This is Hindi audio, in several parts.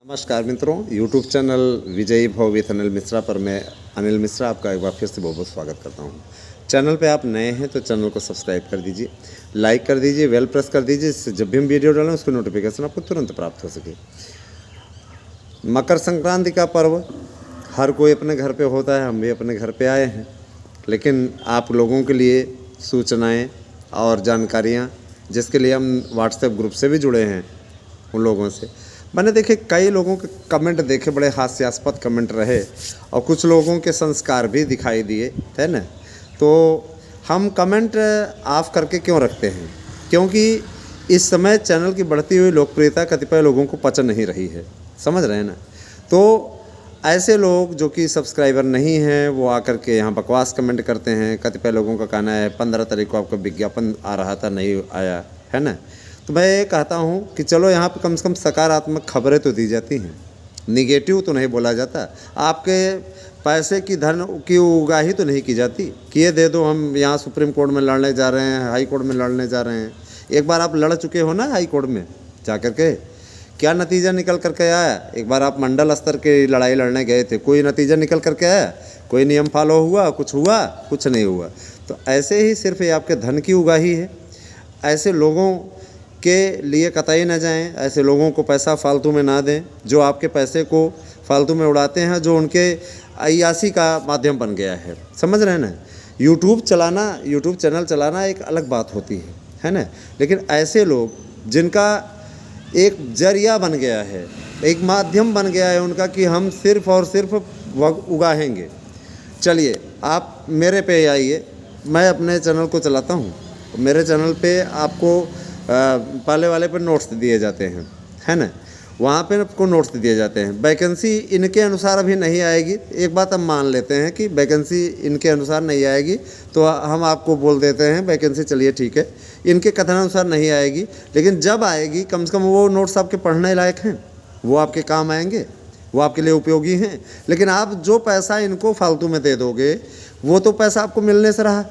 नमस्कार मित्रों, YouTube चैनल विजयी भव विथ अनिल मिश्रा पर मैं अनिल मिश्रा आपका एक बार फिर से बहुत बहुत स्वागत करता हूं। चैनल पे आप नए हैं तो चैनल को सब्सक्राइब कर दीजिए, लाइक कर दीजिए, बेल प्रेस कर दीजिए, जिससे जब भी हम वीडियो डालें उसकी नोटिफिकेशन आपको तुरंत प्राप्त हो सके। मकर संक्रांति का पर्व हर कोई अपने घर पर होता है, हम भी अपने घर पर आए हैं, लेकिन आप लोगों के लिए सूचनाएँ और जानकारियाँ जिसके लिए हम व्हाट्सएप ग्रुप से भी जुड़े हैं, उन लोगों से मैंने देखे कई लोगों के कमेंट देखे, बड़े हास्यास्पद कमेंट रहे और कुछ लोगों के संस्कार भी दिखाई दिए, है ना। तो हम कमेंट ऑफ करके क्यों रखते हैं? क्योंकि इस समय चैनल की बढ़ती हुई लोकप्रियता कतिपय लोगों को पच नहीं रही है, समझ रहे हैं ना। तो ऐसे लोग जो कि सब्सक्राइबर नहीं हैं वो आकर के यहाँ बकवास कमेंट करते हैं। कतिपय लोगों का कहना है 15 तारीख को आपका विज्ञापन आ रहा था, नहीं आया, है ना। तो मैं ये कहता हूँ कि चलो यहाँ पे कम से कम सकारात्मक खबरें तो दी जाती हैं, निगेटिव तो नहीं बोला जाता। आपके पैसे की धन की उगाही तो नहीं की जाती कि ये दे दो, हम यहाँ सुप्रीम कोर्ट में लड़ने जा रहे हैं, हाई कोर्ट में लड़ने जा रहे हैं। एक बार आप लड़ चुके हो ना हाई कोर्ट में जा कर के, क्या नतीजा निकल करके आया? एक बार आप मंडल स्तर की लड़ाई लड़ने गए थे, कोई नतीजा निकल करके आया? कोई नियम फॉलो हुआ? कुछ हुआ? कुछ नहीं हुआ। तो ऐसे ही सिर्फ ये आपके धन की उगाही है। ऐसे लोगों के लिए कतई ना जाएं, ऐसे लोगों को पैसा फालतू में ना दें जो आपके पैसे को फालतू में उड़ाते हैं, जो उनके अय्यासी का माध्यम बन गया है, समझ रहे हैं ना। यूट्यूब चैनल चलाना एक अलग बात होती है ना। लेकिन ऐसे लोग जिनका एक जरिया बन गया है, एक माध्यम बन गया है उनका कि हम सिर्फ़ और सिर्फ उगाहेंगे। चलिए आप मेरे पे आइए, मैं अपने चैनल को चलाता हूँ। मेरे चैनल पे आपको पहले वाले पर नोट्स दिए जाते हैं, है ना। वहाँ पे आपको नोट्स दिए जाते हैं। वैकेंसी इनके अनुसार अभी नहीं आएगी। एक बात हम मान लेते हैं कि वैकेंसी इनके अनुसार नहीं आएगी, तो हम आपको बोल देते हैं वैकेंसी चलिए ठीक है, इनके कथनानुसार नहीं आएगी। लेकिन जब आएगी कम से कम वो नोट्स आपके पढ़ने लायक हैं, वो आपके काम आएंगे, वो आपके लिए उपयोगी हैं। लेकिन आप जो पैसा इनको फालतू में दे दोगे, वो तो पैसा आपको मिलने से रहा।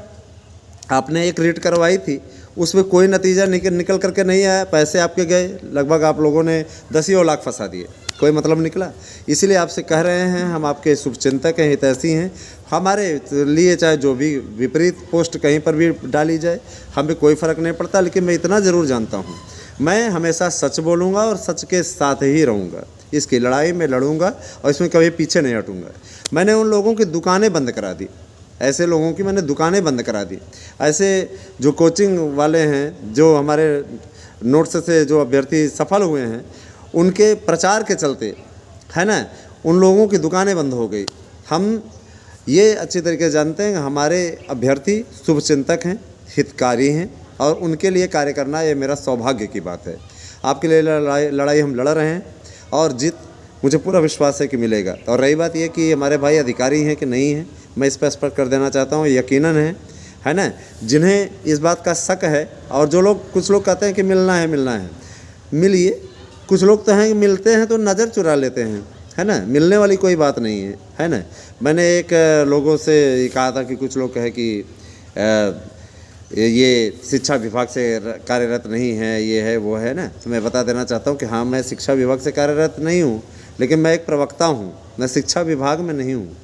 आपने एक रीट करवाई थी, उसमें कोई नतीजा निकल करके नहीं आया, पैसे आपके गए, लगभग आप लोगों ने 10 लाख फंसा दिए, कोई मतलब निकला। इसीलिए आपसे कह रहे हैं, हम आपके शुभचिंतक हैं, हितैषी हैं। हमारे लिए चाहे जो भी विपरीत पोस्ट कहीं पर भी डाली जाए, हमें कोई फ़र्क नहीं पड़ता। लेकिन मैं इतना ज़रूर जानता हूँ, मैं हमेशा सच बोलूँगा और सच के साथ ही रहूँगा। इसकी लड़ाई में लड़ूँगा और इसमें कभी पीछे नहीं हटूँगा। मैंने उन लोगों की दुकानें बंद करा दी, ऐसे लोगों की मैंने दुकानें बंद करा दी। ऐसे जो कोचिंग वाले हैं, जो हमारे नोट्स से जो अभ्यर्थी सफल हुए हैं, उनके प्रचार के चलते, है ना, उन लोगों की दुकानें बंद हो गई। हम ये अच्छी तरीके से जानते हैं, हमारे अभ्यर्थी शुभचिंतक हैं, हितकारी हैं और उनके लिए कार्य करना ये मेरा सौभाग्य की बात है। आपके लिए लड़ाई हम लड़ रहे हैं और जीत मुझे पूरा विश्वास है कि मिलेगा। और रही बात ये कि हमारे भाई अधिकारी हैं कि नहीं हैं, मैं इस पर स्पष्ट कर देना चाहता हूँ, यकीनन है ना। जिन्हें इस बात का शक है और जो लोग, कुछ लोग कहते हैं कि मिलना है, मिलिए। कुछ लोग तो हैं कि मिलते हैं तो नज़र चुरा लेते हैं, है ना। मिलने वाली कोई बात नहीं है ना। मैंने एक लोगों से कहा था कि कुछ लोग कहे कि ये शिक्षा विभाग से कार्यरत नहीं है, ये है वो है ना। तो मैं बता देना चाहता हूँ कि हाँ, मैं शिक्षा विभाग से कार्यरत नहीं हूँ, लेकिन मैं एक प्रवक्ता हूँ। मैं शिक्षा विभाग में नहीं हूँ,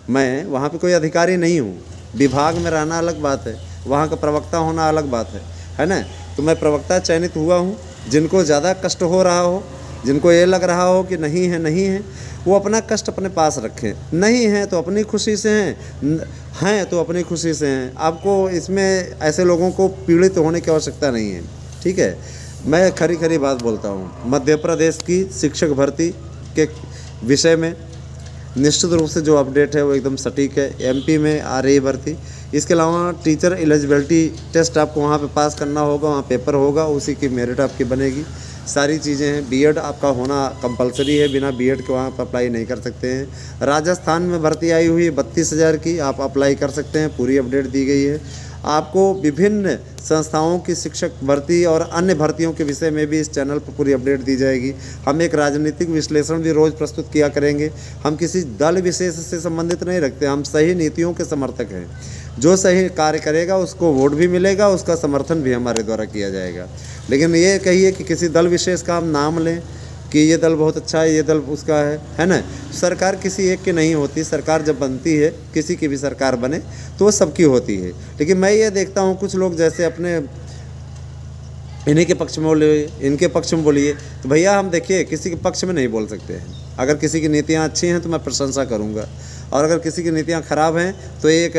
मैं वहाँ पे कोई अधिकारी नहीं हूँ। विभाग में रहना अलग बात है, वहाँ का प्रवक्ता होना अलग बात है ना। तो मैं प्रवक्ता चयनित हुआ हूँ। जिनको ज़्यादा कष्ट हो रहा हो, जिनको ये लग रहा हो कि नहीं है, वो अपना कष्ट अपने पास रखें। नहीं है तो अपनी खुशी से हैं तो अपनी खुशी से हैं। आपको इसमें ऐसे लोगों को पीड़ित होने की आवश्यकता नहीं है, ठीक है। मैं खरी बात बोलता हूँ। मध्य प्रदेश की शिक्षक भर्ती के विषय में निश्चित रूप से जो अपडेट है वो एकदम सटीक है। एमपी में आ रही भर्ती, इसके अलावा टीचर एलिजिबिलिटी टेस्ट आपको वहाँ पे पास करना होगा, वहाँ पेपर होगा, उसी की मेरिट आपकी बनेगी। सारी चीज़ें हैं। बीएड आपका होना कंपलसरी है, बिना बीएड के वहाँ पर अप्लाई नहीं कर सकते हैं। राजस्थान में भर्ती आई हुई है 32,000 की, आप अप्लाई कर सकते हैं, पूरी अपडेट दी गई है। आपको विभिन्न संस्थाओं की शिक्षक भर्ती और अन्य भर्तियों के विषय में भी इस चैनल पर पूरी अपडेट दी जाएगी। हम एक राजनीतिक विश्लेषण भी रोज़ प्रस्तुत किया करेंगे। हम किसी दल विशेष से संबंधित नहीं रखते, हम सही नीतियों के समर्थक हैं। जो सही कार्य करेगा उसको वोट भी मिलेगा, उसका समर्थन भी हमारे द्वारा किया जाएगा। लेकिन ये कहिए कि किसी दल विशेष का हम नाम लें कि ये दल बहुत अच्छा है, ये दल उसका है ना। सरकार किसी एक की नहीं होती, सरकार जब बनती है, किसी की भी सरकार बने तो वो सबकी होती है। लेकिन मैं ये देखता हूँ कुछ लोग जैसे अपने इन्हीं के पक्ष में बोलिए, इनके पक्ष में बोलिए, तो भैया हम देखिए किसी के पक्ष में नहीं बोल सकते हैं। अगर किसी की नीतियाँ अच्छी हैं तो मैं प्रशंसा करूँगा, और अगर किसी की नीतियाँ ख़राब हैं तो एक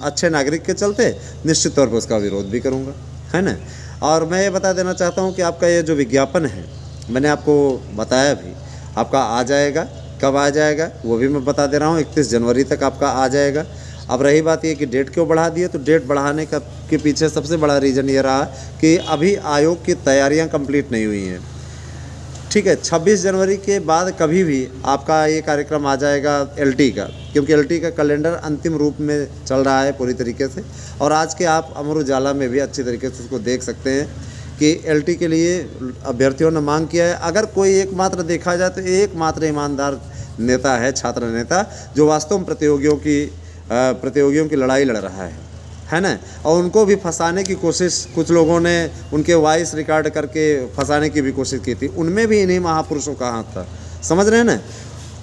अच्छे नागरिक के चलते निश्चित तौर पर उसका विरोध भी करूँगा, है ना। और मैं ये बता देना चाहता हूँ कि आपका ये जो विज्ञापन है, मैंने आपको बताया भी, आपका आ जाएगा। कब आ जाएगा वो भी मैं बता दे रहा हूँ, 31 जनवरी तक आपका आ जाएगा। अब रही बात ये कि डेट क्यों बढ़ा दिए, तो डेट बढ़ाने का के पीछे सबसे बड़ा रीज़न ये रहा कि अभी आयोग की तैयारियां कंप्लीट नहीं हुई हैं। ठीक है, 26 जनवरी के बाद कभी भी आपका ये कार्यक्रम आ जाएगा एलटी का, क्योंकि एलटी का कैलेंडर अंतिम रूप में चल रहा है पूरी तरीके से। और आज के आप अमर उजाला में भी अच्छी तरीके से उसको देख सकते हैं कि एलटी के लिए अभ्यर्थियों ने मांग किया है। अगर कोई एकमात्र देखा जाए तो एकमात्र ईमानदार नेता है छात्र नेता, जो वास्तव में प्रतियोगियों की लड़ाई लड़ रहा है ना। और उनको भी फंसाने की कोशिश कुछ लोगों ने, उनके वॉइस रिकॉर्ड करके फंसाने की भी कोशिश की थी, उनमें भी इन्हीं महापुरुषों का हाथ था, समझ रहे हैं ना।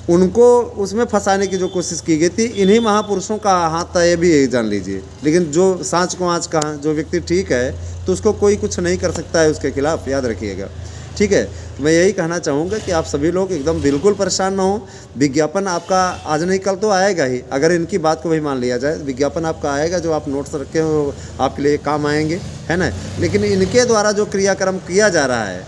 उनको उसमें फंसाने की जो कोशिश की गई थी, इन्हीं महापुरुषों का हाथ था, ये भी यही जान लीजिए। लेकिन जो सांच को आँच कहा, जो व्यक्ति ठीक है तो उसको कोई कुछ नहीं कर सकता है उसके खिलाफ, याद रखिएगा। ठीक है, तो मैं यही कहना चाहूँगा कि आप सभी लोग एकदम बिल्कुल परेशान ना हो। विज्ञापन आपका आज नहीं कल तो आएगा ही, अगर इनकी बात को भी मान लिया जाए, विज्ञापन आपका आएगा। जो आप नोट्स रखे हो आपके लिए काम आएंगे, है ना। लेकिन इनके द्वारा जो क्रियाक्रम किया जा रहा है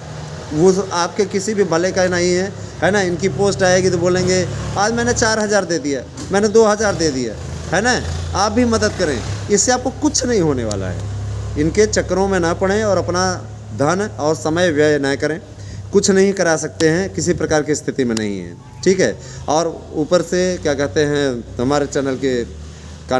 वो आपके किसी भी भले का नहीं है ना। इनकी पोस्ट आएगी तो बोलेंगे आज मैंने 4000 दे दिया, मैंने 2000 दे दिया, है ना, आप भी मदद करें। इससे आपको कुछ नहीं होने वाला है। इनके चक्करों में ना पड़ें और अपना धन और समय व्यय न करें। कुछ नहीं करा सकते हैं, किसी प्रकार की स्थिति में नहीं है। ठीक है, और ऊपर से क्या कहते हैं, हमारे चैनल का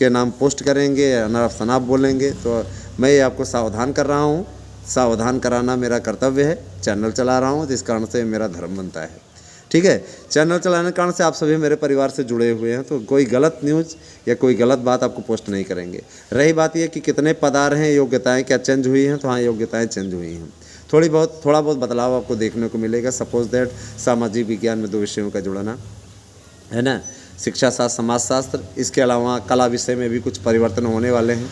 नाम पोस्ट करेंगे, अनाप शनाप बोलेंगे, तो मैं ये आपको सावधान कर रहा हूँ। सावधान कराना मेरा कर्तव्य है, चैनल चला रहा हूँ, जिस कारण से मेरा धर्म बनता है। ठीक है, चैनल चलाने के कारण से आप सभी मेरे परिवार से जुड़े हुए हैं, तो कोई गलत न्यूज़ या कोई गलत बात आपको पोस्ट नहीं करेंगे। रही बात ये कि कितने पद आ रहे हैं, योग्यताएं क्या चेंज हुई हैं, तो हाँ, योग्यताएं चेंज हुई हैं। थोड़ा बहुत बदलाव आपको देखने को मिलेगा। सपोज दैट सामाजिक विज्ञान में 2 विषयों का जुड़ना, है ना, शिक्षा शास्त्र, समाजशास्त्र, इसके अलावा कला विषय में भी कुछ परिवर्तन होने वाले हैं।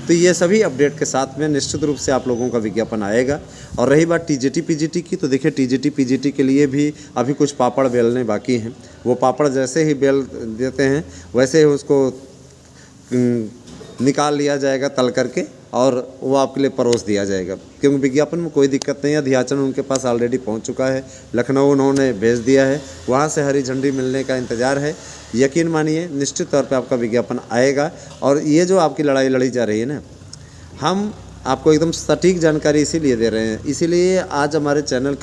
तो ये सभी अपडेट के साथ में निश्चित रूप से आप लोगों का विज्ञापन आएगा। और रही बात टीजीटी पीजीटी की, तो देखिए टीजीटी पीजीटी के लिए भी अभी कुछ पापड़ बेलने बाकी हैं। वो पापड़ जैसे ही बेल देते हैं वैसे ही उसको निकाल लिया जाएगा तल करके, और वो आपके लिए परोस दिया जाएगा। क्योंकि विज्ञापन में कोई दिक्कत नहीं है, अध्याचन उनके पास ऑलरेडी पहुंच चुका है, लखनऊ उन्होंने भेज दिया है, वहाँ से हरी झंडी मिलने का इंतज़ार है। यकीन मानिए निश्चित तौर पे आपका विज्ञापन आएगा। और ये जो आपकी लड़ाई लड़ी जा रही है ना, हम आपको एकदम सटीक जानकारी इसीलिए दे रहे हैं। इसीलिए आज हमारे चैनल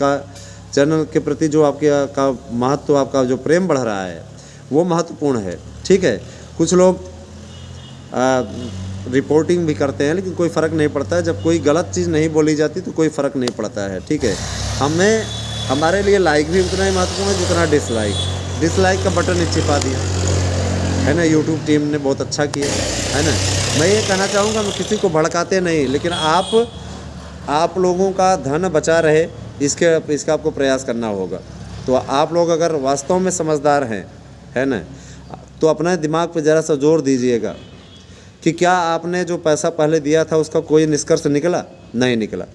के प्रति जो आपका महत्व, आपका जो प्रेम बढ़ रहा है वो महत्वपूर्ण है। ठीक है, कुछ लोग रिपोर्टिंग भी करते हैं, लेकिन कोई फ़र्क नहीं पड़ता है। जब कोई गलत चीज़ नहीं बोली जाती तो कोई फ़र्क नहीं पड़ता है। ठीक है, हमारे लिए लाइक भी उतना ही महत्वपूर्ण है जितना डिसलाइक का बटन ही छिपा दिया है ना। यूट्यूब टीम ने बहुत अच्छा किया है ना। मैं ये कहना चाहूँगा, मैं किसी को भड़काते नहीं, लेकिन आप लोगों का धन बचा रहे इसका आपको प्रयास करना होगा। तो आप लोग अगर वास्तव में समझदार हैं, है ना, तो अपना दिमाग पर ज़रा सा जोर दीजिएगा कि क्या आपने जो पैसा पहले दिया था उसका कोई निष्कर्ष निकला? नहीं निकला,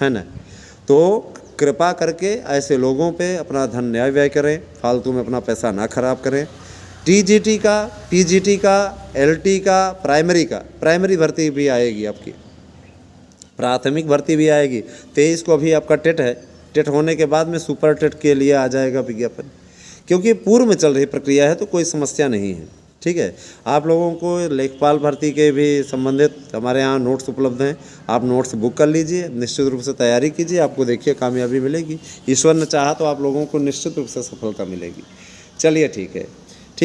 है ना। तो कृपा करके ऐसे लोगों पे अपना धन न्याय व्यय करें, फालतू में अपना पैसा ना खराब करें। टीजीटी का, पीजीटी का, एलटी का, प्राइमरी भर्ती भी आएगी, आपकी प्राथमिक भर्ती भी आएगी। 23 को अभी आपका टेट है, टेट होने के बाद में सुपर टेट के लिए आ जाएगा विज्ञापन, क्योंकि पूर्व में चल रही प्रक्रिया है, तो कोई समस्या नहीं है। ठीक है, आप लोगों को लेखपाल भर्ती के भी संबंधित हमारे यहाँ नोट्स उपलब्ध हैं, आप नोट्स बुक कर लीजिए, निश्चित रूप से तैयारी कीजिए, आपको देखिए कामयाबी मिलेगी। ईश्वर ने चाहा तो आप लोगों को निश्चित रूप से सफलता मिलेगी। चलिए ठीक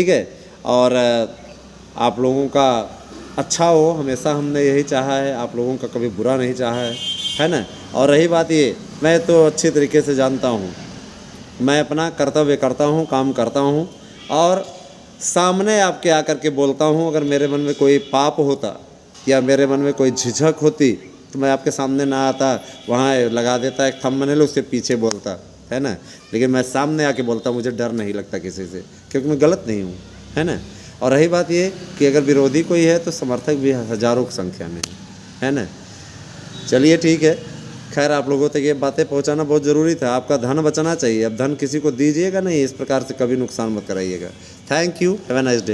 है, और आप लोगों का अच्छा हो, हमेशा हमने यही चाहा है, आप लोगों का कभी बुरा नहीं चाहा है ना। और रही बात ये, मैं तो अच्छी तरीके से जानता हूँ, मैं अपना कर्तव्य करता हूँ, काम करता हूँ, और सामने आपके आकर के बोलता हूँ। अगर मेरे मन में कोई पाप होता या मेरे मन में कोई झिझक होती तो मैं आपके सामने ना आता, वहाँ लगा देता एक थंबनेल, उसके पीछे बोलता, है ना। लेकिन मैं सामने आके बोलता, मुझे डर नहीं लगता किसी से, क्योंकि मैं गलत नहीं हूँ, है ना। और रही बात ये कि अगर विरोधी कोई है तो समर्थक भी हज़ारों की संख्या में है ना। चलिए ठीक है, खैर आप लोगों तक ये बातें पहुंचाना बहुत ज़रूरी था। आपका धन बचाना चाहिए, अब धन किसी को दीजिएगा नहीं, इस प्रकार से कभी नुकसान मत कराइएगा। Thank you, have a nice day.